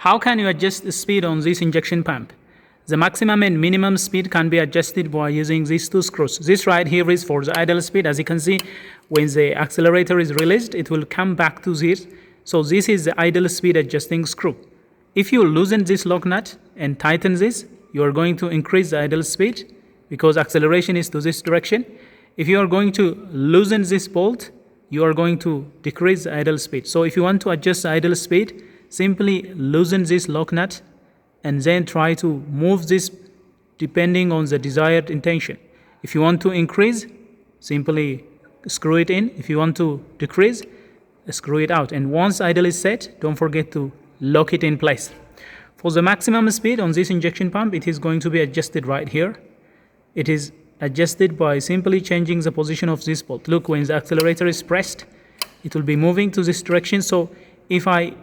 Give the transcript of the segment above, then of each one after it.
How can you adjust the speed on this injection pump? The maximum and minimum speed can be adjusted by using these two screws. This right here is for the idle speed. As you can see, when the accelerator is released, it will come back to this. So this is the idle speed adjusting screw. If you loosen this lock nut and tighten this, you are going to increase the idle speed because acceleration is to this direction. If you are going to loosen this bolt, you are going to decrease the idle speed. So if you want to adjust the idle speed, simply loosen this lock nut and then try to move this depending on the desired intention. If you want to increase, simply screw it in. If you want to decrease, screw it out. And once idle is set, don't forget to lock it in place. For the maximum speed on this injection pump, it is going to be adjusted right here. It is adjusted by simply changing the position of this bolt. Look, when the accelerator is pressed, it will be moving to this direction. So if I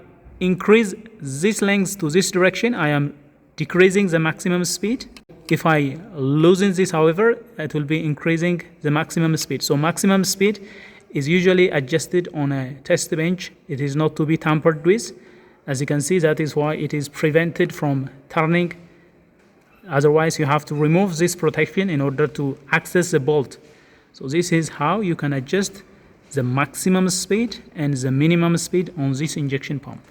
increase this length to this direction, I am decreasing the maximum speed. If I loosen this, however, it will be increasing the maximum speed. So maximum speed is usually adjusted on a test bench. It is not to be tampered with. As you can see, that is why it is prevented from turning. Otherwise, you have to remove this protection in order to access the bolt. So this is how you can adjust the maximum speed and the minimum speed on this injection pump.